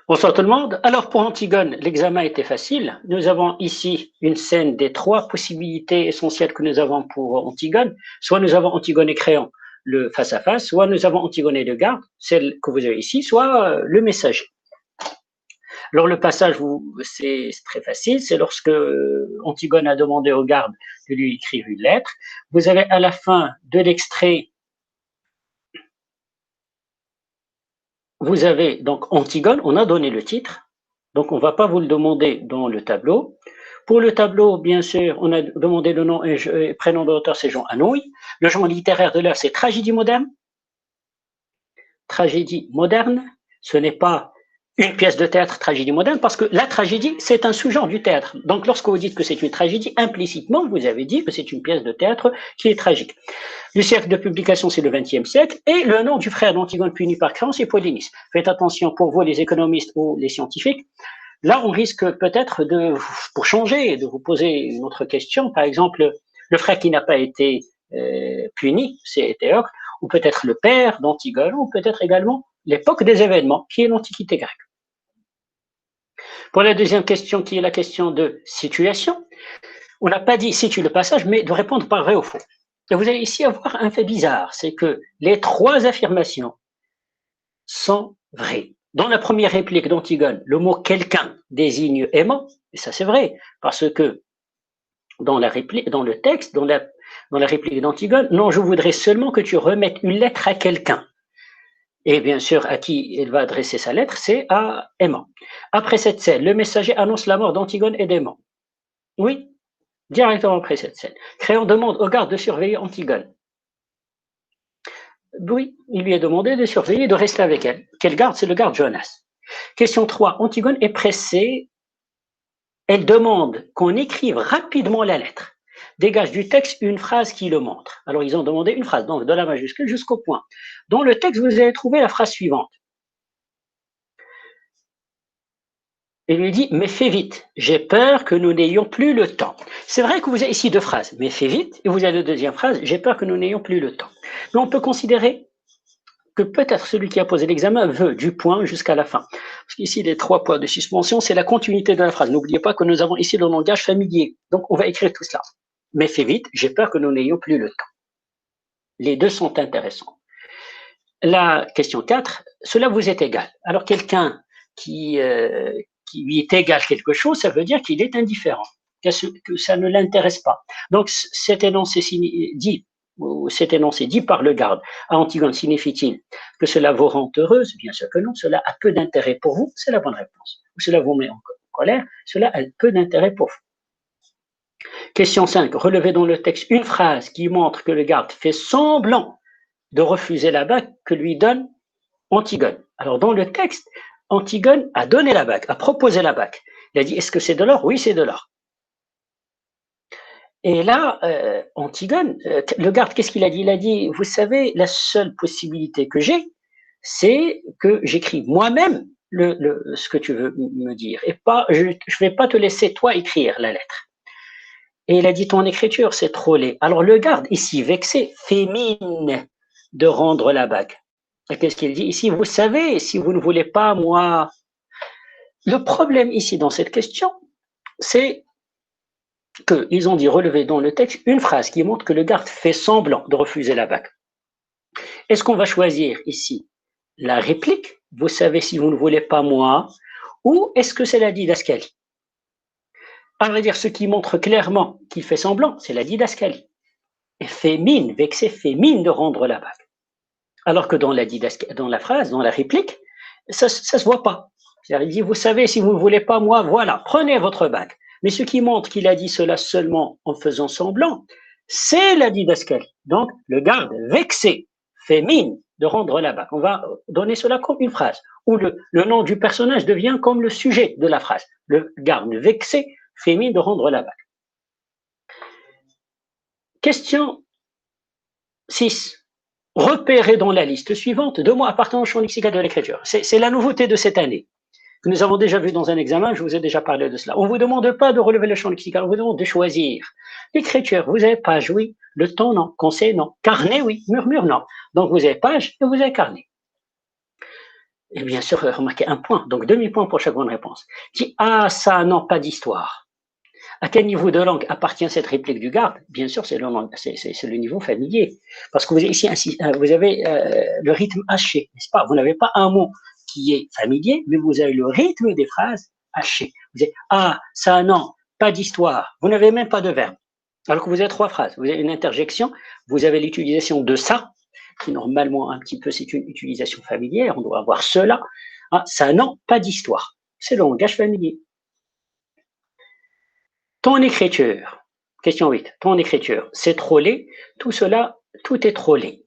Bonsoir tout le monde. Alors pour Antigone, l'examen était facile. Nous avons ici une scène des trois possibilités essentielles que nous avons pour Antigone. Soit nous avons Antigone et Créon, le face-à-face, soit nous avons Antigone et le garde, celle que vous avez ici, soit le messager. Alors le passage, c'est très facile, c'est lorsque Antigone a demandé au garde de lui écrire une lettre. Vous avez à la fin de l'extrait, vous avez donc Antigone, on a donné le titre, donc on ne va pas vous le demander dans le tableau. Pour le tableau, bien sûr, on a demandé le nom et prénom de l'auteur, c'est Jean Anouilh. Le genre littéraire de l'heure, c'est tragédie moderne. Tragédie moderne, ce n'est pas une pièce de théâtre tragédie moderne, parce que la tragédie, c'est un sous-genre du théâtre. Donc, lorsque vous dites que c'est une tragédie, implicitement, vous avez dit que c'est une pièce de théâtre qui est tragique. Le siècle de publication, c'est le XXe siècle, et le nom du frère d'Antigone puni par Créon, c'est Polynice. Faites attention pour vous, les économistes ou les scientifiques. Là, on risque peut-être pour changer, de vous poser une autre question. Par exemple, le frère qui n'a pas été puni, c'est Théocle, ou peut-être le père d'Antigone, ou peut-être également l'époque des événements, qui est l'Antiquité grecque. Pour la deuxième question, qui est la question de situation, on n'a pas dit situe le passage, mais de répondre par vrai ou faux. Et vous allez ici avoir un fait bizarre, c'est que les trois affirmations sont vraies. Dans la première réplique d'Antigone, le mot quelqu'un désigne aimant, et ça c'est vrai, parce que dans le texte, dans la réplique d'Antigone, non, je voudrais seulement que tu remettes une lettre à quelqu'un. Et bien sûr, à qui il va adresser sa lettre, c'est à Aimant. Après cette scène, le messager annonce la mort d'Antigone et d'Aimant. Oui, directement après cette scène. Créon demande au garde de surveiller Antigone. Oui, il lui est demandé de surveiller et de rester avec elle. Quel garde? C'est le garde Jonas. Question 3. Antigone est pressée. Elle demande qu'on écrive rapidement la lettre. Dégage du texte une phrase qui le montre. Alors, ils ont demandé une phrase, donc de la majuscule jusqu'au point. Dans le texte, vous allez trouver la phrase suivante. Il lui dit, mais fais vite, j'ai peur que nous n'ayons plus le temps. C'est vrai que vous avez ici deux phrases, mais fais vite, et vous avez la deuxième phrase, j'ai peur que nous n'ayons plus le temps. Mais on peut considérer que peut-être celui qui a posé l'examen veut du point jusqu'à la fin. Parce qu'ici, les trois points de suspension, c'est la continuité de la phrase. N'oubliez pas que nous avons ici le langage familier. Donc, on va écrire tout cela. Mais fais vite, j'ai peur que nous n'ayons plus le temps. Les deux sont intéressants. La question 4, cela vous est égal. Alors, quelqu'un qui lui est égal quelque chose, ça veut dire qu'il est indifférent, que ça ne l'intéresse pas. Donc, cet énoncé dit par le garde à Antigone signifie-t-il que cela vous rend heureuse? Bien sûr que non, cela a peu d'intérêt pour vous, c'est la bonne réponse. Ou cela vous met en colère, cela a peu d'intérêt pour vous. Question 5, relevez dans le texte une phrase qui montre que le garde fait semblant de refuser la bague que lui donne Antigone. Alors dans le texte, Antigone a donné la bague, a proposé la bague. Il a dit, est-ce que c'est de l'or? Oui, c'est de l'or. Et là, Antigone, le garde, qu'est-ce qu'il a dit? Il a dit, vous savez, la seule possibilité que j'ai, c'est que j'écris moi-même ce que tu veux me dire. Et pas, je ne vais pas te laisser toi écrire la lettre. Et il a dit, ton écriture, c'est trop laid. Alors le garde, ici, vexé, fait mine de rendre la bague. Et qu'est-ce qu'il dit ici? Vous savez, si vous ne voulez pas, moi... Le problème ici, dans cette question, c'est qu'ils ont dit relever dans le texte une phrase qui montre que le garde fait semblant de refuser la bague. Est-ce qu'on va choisir ici la réplique, vous savez si vous ne voulez pas moi, ou est-ce que c'est la didascalie? À vrai dire, ce qui montre clairement qu'il fait semblant, c'est la didascalie. Et fait mine, vexé, fait mine de rendre la bague. Alors que dans la phrase, dans la réplique, ça se voit pas. Il dit, vous savez, si vous ne voulez pas moi, voilà, prenez votre bague. Mais ce qui montre qu'il a dit cela seulement en faisant semblant, c'est la didascalie. Donc, le garde vexé fait mine de rendre la bague. On va donner cela comme une phrase, où le nom du personnage devient comme le sujet de la phrase. Le garde vexé fait mine de rendre la bague. Question 6. Repérez dans la liste suivante 2 mots appartenant au champ lexical de l'écriture. C'est la nouveauté de cette année, que nous avons déjà vu dans un examen, je vous ai déjà parlé de cela. On ne vous demande pas de relever le champ lexical, on vous demande de choisir. L'écriture, vous avez page, oui. Le temps, non. Conseil, non. Carnet, oui. Murmure, non. Donc vous avez page et vous avez carnet. Et bien sûr, remarquez un point, donc demi-point pour chaque bonne réponse. Qui ah, ça, non, pas d'histoire. À quel niveau de langue appartient cette réplique du garde? Bien sûr, c'est le niveau familier. Parce que vous avez ici vous avez le rythme haché, n'est-ce pas? Vous n'avez pas un mot qui est familier, mais vous avez le rythme des phrases hachées. Vous avez ah, ça, non, pas d'histoire. Vous n'avez même pas de verbe. Alors que vous avez trois phrases. Vous avez une interjection, vous avez l'utilisation de ça, qui normalement un petit peu c'est une utilisation familière, on doit avoir cela. Ah, ça, non, pas d'histoire. C'est le langage familier. Ton écriture, question 8, ton écriture, c'est trop laid, tout cela, tout est trop laid.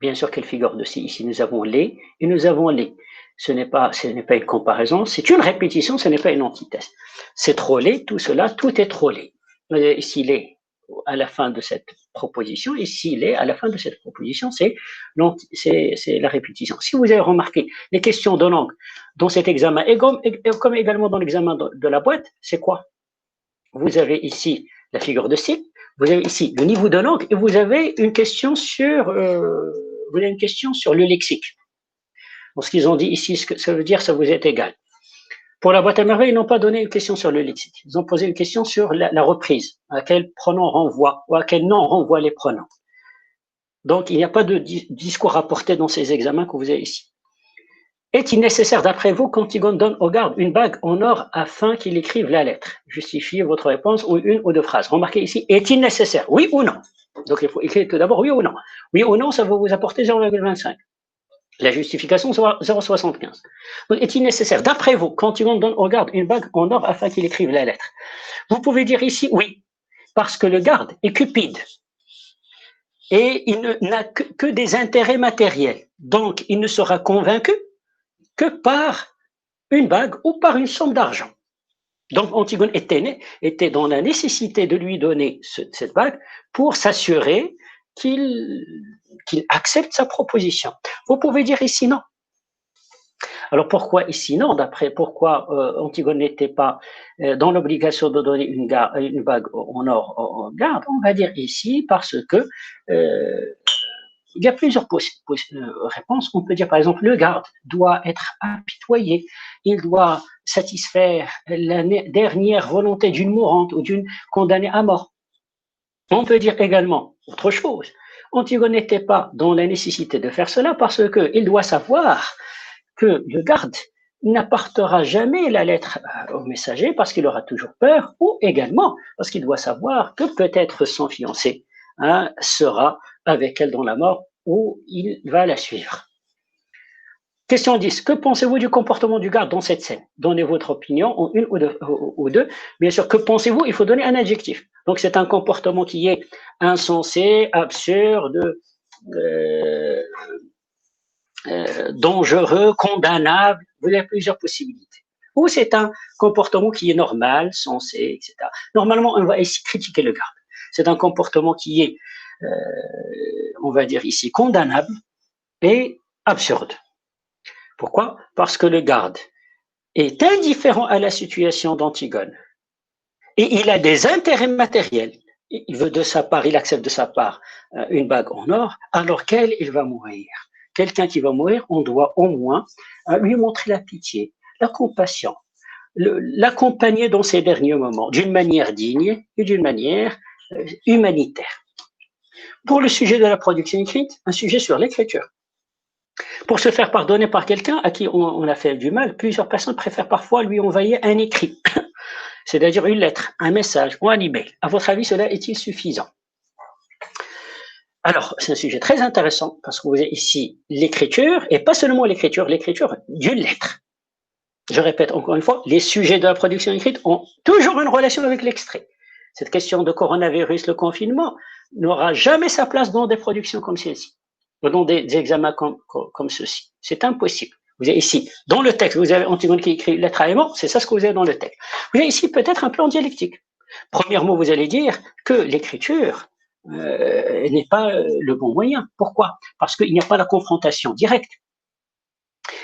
Bien sûr, quelle figure de si ici nous avons les et nous avons les. Ce n'est pas une comparaison, c'est une répétition, ce n'est pas une antithèse. C'est trop laid, tout cela, tout est trop laid. Ici, les à la fin de cette proposition, ici, les à la fin de cette proposition, c'est la répétition. Si vous avez remarqué, les questions de langue dans cet examen, et comme également dans l'examen de la boîte, c'est quoi? Vous avez ici la figure de style, vous avez ici le niveau de langue et vous avez une question sur le lexique. Donc, ce qu'ils ont dit ici, ce que ça veut dire, ça vous est égal. Pour la boîte à merveilles, ils n'ont pas donné une question sur le lexique. Ils ont posé une question sur la reprise, à quel pronom renvoie ou à quel nom renvoient les pronoms. Donc, il n'y a pas de discours rapporté dans ces examens que vous avez ici. Est-il nécessaire, d'après vous, qu'Antigone donne au garde une bague en or afin qu'il écrive la lettre? Justifiez votre réponse ou une ou deux phrases. Remarquez ici, est-il nécessaire? Oui ou non? Donc, il faut écrire tout d'abord oui ou non. Oui ou non, ça va vous apporter 0,25. La justification sera 0,75. Donc, est-il nécessaire, d'après vous, qu'Antigone donne au garde une bague en or afin qu'il écrive la lettre? Vous pouvez dire ici oui, parce que le garde est cupide et il n'a que des intérêts matériels. Donc, il ne sera convaincu que par une bague ou par une somme d'argent. Donc Antigone était dans la nécessité de lui donner cette bague pour s'assurer qu'il accepte sa proposition. Vous pouvez dire ici non. Alors pourquoi ici non? Pourquoi Antigone n'était pas dans l'obligation de donner une bague en or au garde? On va dire ici parce que il y a plusieurs réponses. On peut dire, par exemple, le garde doit être apitoyé. Il doit satisfaire la dernière volonté d'une mourante ou d'une condamnée à mort. On peut dire également autre chose. Antigone n'était pas dans la nécessité de faire cela parce qu'il doit savoir que le garde n'apportera jamais la lettre au messager parce qu'il aura toujours peur, ou également parce qu'il doit savoir que peut-être son fiancé sera avec elle dans la mort ou il va la suivre. Question 10. Que pensez-vous du comportement du garde dans cette scène? Donnez votre opinion en une ou deux. Bien sûr, que pensez-vous? Il faut donner un adjectif. Donc, c'est un comportement qui est insensé, absurde, dangereux, condamnable. Vous avez plusieurs possibilités. Ou c'est un comportement qui est normal, sensé, etc. Normalement, on va ici critiquer le garde. C'est un comportement qui est, on va dire ici, condamnable et absurde. Pourquoi? Parce que le garde est indifférent à la situation d'Antigone et il a des intérêts matériels. Il veut de sa part, il accepte de sa part une bague en or, alors qu'elle, il va mourir. Quelqu'un qui va mourir, on doit au moins lui montrer la pitié, la compassion, l'accompagner dans ses derniers moments, d'une manière digne et d'une manière humanitaire. Pour le sujet de la production écrite, un sujet sur l'écriture. Pour se faire pardonner par quelqu'un à qui on a fait du mal, plusieurs personnes préfèrent parfois lui envoyer un écrit, c'est-à-dire une lettre, un message ou un email. À votre avis, cela est-il suffisant? Alors, c'est un sujet très intéressant parce que vous avez ici l'écriture, et pas seulement l'écriture d'une lettre. Je répète encore une fois, les sujets de la production écrite ont toujours une relation avec l'extrait. Cette question de coronavirus, le confinement, n'aura jamais sa place dans des productions comme celle-ci, dans des examens comme ceux-ci. C'est impossible. Vous avez ici, dans le texte, vous avez Antigone qui écrit lettre à aimant, c'est ça ce que vous avez dans le texte. Vous avez ici peut-être un plan dialectique. Premièrement, vous allez dire que l'écriture n'est pas le bon moyen. Pourquoi? Parce qu'il n'y a pas la confrontation directe.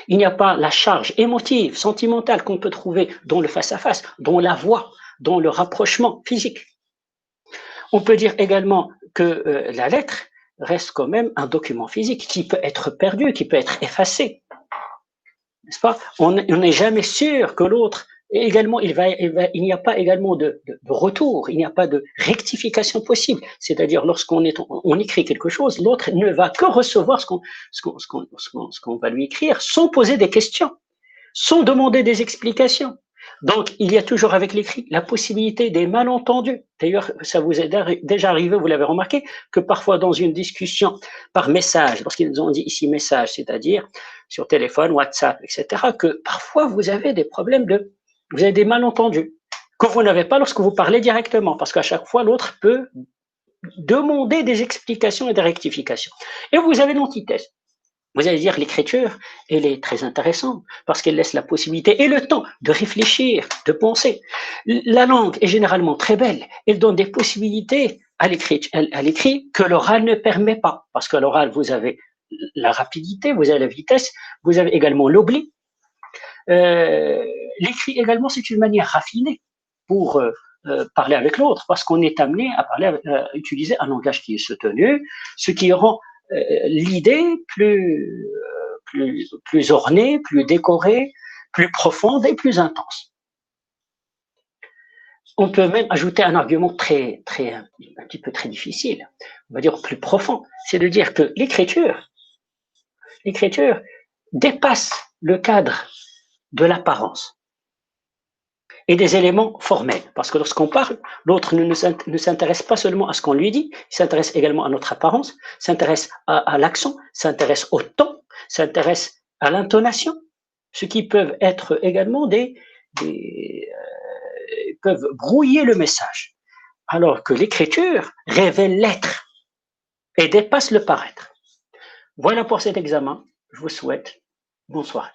Il n'y a pas la charge émotive, sentimentale qu'on peut trouver dans le face-à-face, dans la voix, dans le rapprochement physique. On peut dire également que la lettre reste quand même un document physique qui peut être perdu, qui peut être effacé. n'est-ce pas? On n'est jamais sûr que l'autre également, il n'y a pas également de retour, il n'y a pas de rectification possible. C'est-à-dire, on écrit quelque chose, l'autre ne va que recevoir ce qu'on va lui écrire sans poser des questions, sans demander des explications. Donc, il y a toujours avec l'écrit la possibilité des malentendus. D'ailleurs, ça vous est déjà arrivé, vous l'avez remarqué, que parfois dans une discussion par message, parce qu'ils ont dit ici message, c'est-à-dire sur téléphone, WhatsApp, etc., que parfois vous avez des problèmes vous avez des malentendus que vous n'avez pas lorsque vous parlez directement, parce qu'à chaque fois, l'autre peut demander des explications et des rectifications. Et vous avez l'antithèse. Vous allez dire l'écriture, elle est très intéressante parce qu'elle laisse la possibilité et le temps de réfléchir, de penser. La langue est généralement très belle. Elle donne des possibilités à l'écrit que l'oral ne permet pas. Parce qu'à l'oral, vous avez la rapidité, vous avez la vitesse, vous avez également l'oubli. L'écrit également, c'est une manière raffinée pour parler avec l'autre parce qu'on est amené à utiliser un langage qui est soutenu, ce qui rend l'idée plus ornée, plus décorée, plus profonde et plus intense. On peut même ajouter un argument un petit peu très difficile, on va dire plus profond, c'est de dire que l'écriture dépasse le cadre de l'apparence et des éléments formels. Parce que lorsqu'on parle, l'autre ne s'intéresse pas seulement à ce qu'on lui dit, il s'intéresse également à notre apparence, s'intéresse à l'accent, s'intéresse au ton, s'intéresse à l'intonation, ce qui peuvent être également peuvent brouiller le message. Alors que l'écriture révèle l'être et dépasse le paraître. Voilà pour cet examen. Je vous souhaite bonsoir.